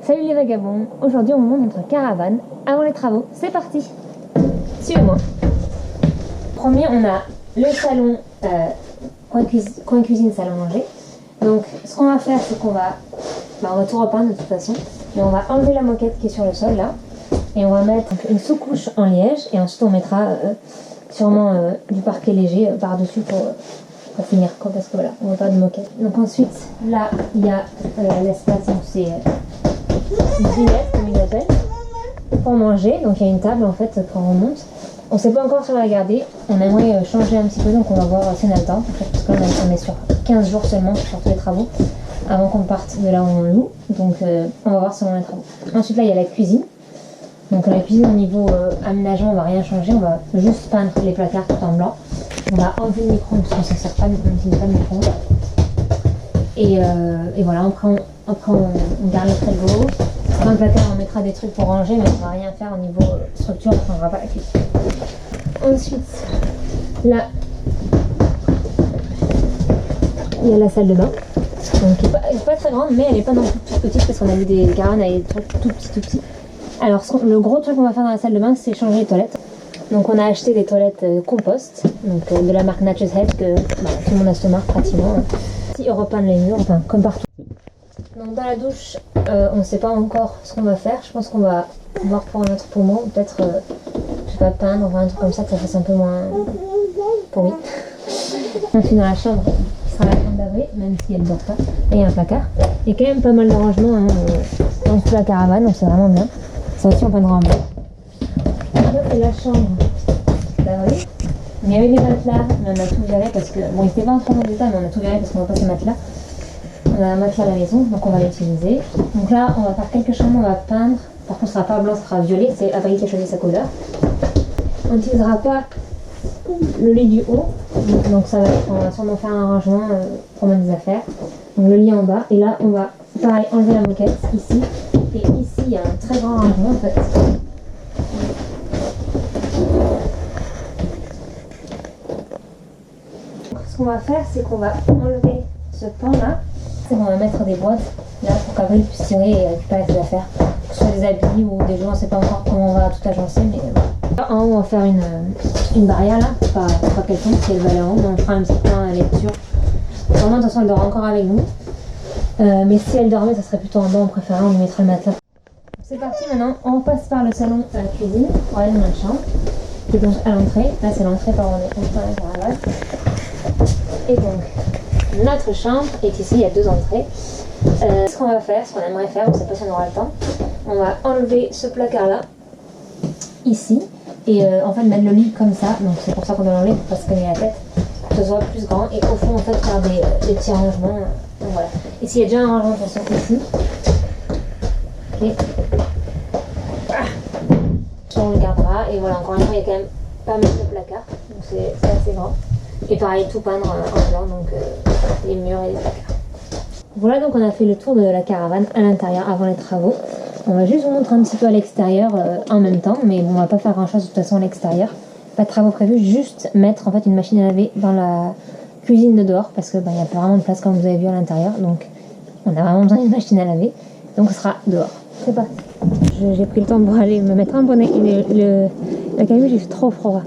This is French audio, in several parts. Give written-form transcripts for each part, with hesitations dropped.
Salut les vagabonds, aujourd'hui on monte notre caravane avant les travaux, c'est parti. Suivez-moi. Premier on a le salon, coin cuisine, salon manger. Donc ce qu'on va faire c'est qu'on va, on va tout repeindre de toute façon, mais on va enlever la moquette qui est sur le sol là, et on va mettre une sous-couche en liège, et ensuite on mettra sûrement du parquet léger par-dessus pour finir, parce que voilà, on va pas de moquette. Donc ensuite là il y a l'espace, donc c'est une dinette comme ils appellent, pour manger. Donc il y a une table en fait quand on monte. On sait pas encore si on va la garder, on aimerait changer un petit peu, donc on va voir si on a le temps, en fait, parce que là on est sur 15 jours seulement sur tous les travaux avant qu'on parte de là où on loue, donc on va voir selon les travaux. Ensuite là il y a la cuisine. Donc la cuisine au niveau aménagement on va rien changer, on va juste peindre les placards tout en blanc. On va enlever le micro-ondes parce qu'on ne s'en sert pas, on n'utilise pas le micro-ondes. Et voilà, après on garde le frigo. Dans le placard on mettra des trucs pour ranger, mais on va rien faire au niveau structure, on ne changera pas la cuisine. Ensuite, là, il y a la salle de bain. Donc elle n'est pas très grande, mais elle n'est pas non plus toute petite parce qu'on a vu des caravanes avec des trucs tout petits. Alors le gros truc qu'on va faire dans la salle de bain, c'est changer les toilettes. Donc on a acheté des toilettes compost, donc de la marque Nature's Head, que tout le monde a cette marque pratiquement. Ici on repeint les murs, enfin comme partout. Donc dans la douche, on ne sait pas encore ce qu'on va faire. Je pense qu'on va voir pour un autre poumon, peut-être je sais pas, peindre ou un truc comme ça, que ça fasse un peu moins pourri. Ensuite dans la chambre, ce sera la chambre d'Avril, même si elle ne dort pas. Et il y a un placard. Il y a quand même pas mal de rangements dans toute la caravane, donc c'est vraiment bien. Ça aussi on peindra en blanc. C'est la chambre d'Avril. Il y avait des matelas, mais on a tout viré parce que, bon, il n'était pas en très bon état, mais on a tout viré parce qu'on n'a pas ces matelas. On a un matelas à la maison, donc on va l'utiliser. Donc là, on va faire quelques chambres, on va peindre. Par contre, ce sera pas blanc, ce sera violet. C'est Avril qui a choisi sa couleur. On n'utilisera pas le lit du haut, donc on va sûrement faire un rangement pour mettre des affaires. Donc le lit en bas, et là, on va pareil enlever la moquette ici. Et ici, il y a un très grand rangement en fait. Ce qu'on va faire, c'est qu'on va enlever ce pan là, et on va mettre des boîtes là pour qu'Avril puisse tirer et récupérer ses affaires, que ce soit des habits ou des jouets, on ne sait pas encore comment on va tout agencer, mais en haut on va faire une barrière là, pas quelconque, si elle va aller en haut, mais on fera un petit point à lecture. Vraiment, de toute façon elle dort encore avec nous, mais si elle dormait ça serait plutôt en bas, on préférait, on lui mettra le matelas. C'est parti maintenant, on passe par le salon à la cuisine pour aller dans notre chambre, qui est donc à l'entrée. Là c'est l'entrée par où on est dans la caravane. Et donc, notre chambre est ici, il y a deux entrées. Ce qu'on va faire, ce qu'on aimerait faire, on ne sait pas si on aura le temps, on va enlever ce placard là, ici, et en fait mettre le lit comme ça, donc c'est pour ça qu'on doit l'enlever, pour pas se cogner la tête, pour que ce soit plus grand, et au fond en fait faire des petits rangements, donc voilà. Ici il y a déjà un rangement de toute façon ici. Et on le gardera, et voilà, encore une fois il y a quand même pas mal de placards, donc c'est assez grand. Et pareil, tout peindre en blanc, donc les murs et les placards. Voilà, donc on a fait le tour de la caravane à l'intérieur avant les travaux. On va juste vous montrer un petit peu à l'extérieur en même temps, mais bon, on va pas faire grand chose de toute façon à l'extérieur. Pas de travaux prévus, juste mettre en fait une machine à laver dans la cuisine de dehors, parce que il n'y a pas vraiment de place comme vous avez vu à l'intérieur, donc on a vraiment besoin d'une machine à laver, donc ce sera dehors. C'est parti. J'ai pris le temps pour aller me mettre un bonnet, la caluche il fait trop froid.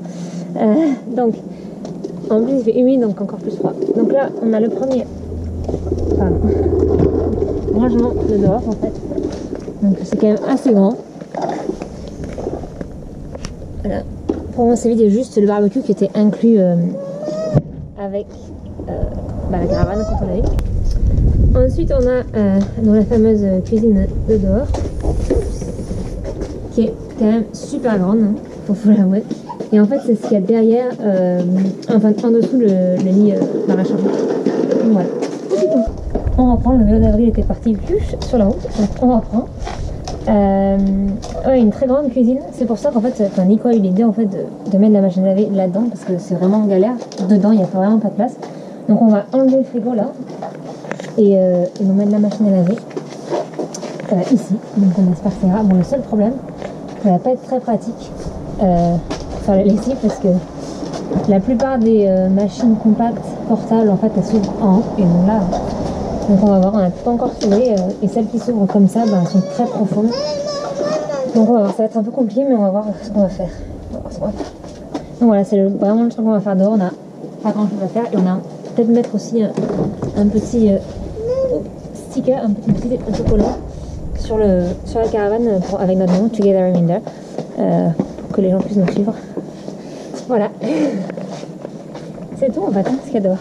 Donc en plus il fait humide, donc encore plus froid. Donc là on a le premier rangement de dehors en fait. Donc c'est quand même assez grand. Voilà. Pour moi c'est vide, il y a juste le barbecue qui était inclus avec la caravane quand on l'a eu. Ensuite on a dans la fameuse cuisine de dehors, qui est quand même super grande, hein, faut l'avouer. Et en fait c'est ce qu'il y a derrière, enfin en dessous le lit dans la chambre. Voilà. On reprend, le vélo d'Avril était parti sur la route, donc on reprend. Ouais, une très grande cuisine, c'est pour ça qu'en fait Nico a eu l'idée en fait de mettre la machine à laver là-dedans, parce que c'est vraiment galère, dedans il n'y a vraiment pas de place. Donc on va enlever le frigo là, et nous mettre la machine à laver ici, donc on espère que ça ira. Bon, le seul problème, ça va pas être très pratique pour faire la lessive, parce que la plupart des machines compactes portables en fait elles s'ouvrent en haut, et donc là Donc on va voir, on n'a pas encore filé et celles qui s'ouvrent comme ça sont très profondes. Donc on va voir, ça va être un peu compliqué mais on va voir ce qu'on va faire. Donc voilà, c'est vraiment le truc qu'on va faire dehors, on a pas grand chose à faire et on a peut-être mettre aussi un petit sticker, un petit autocollant sur la caravane avec notre nom, Together Reminder, pour que les gens puissent nous suivre. Voilà. C'est tout en fait, ce qu'il y a dehors.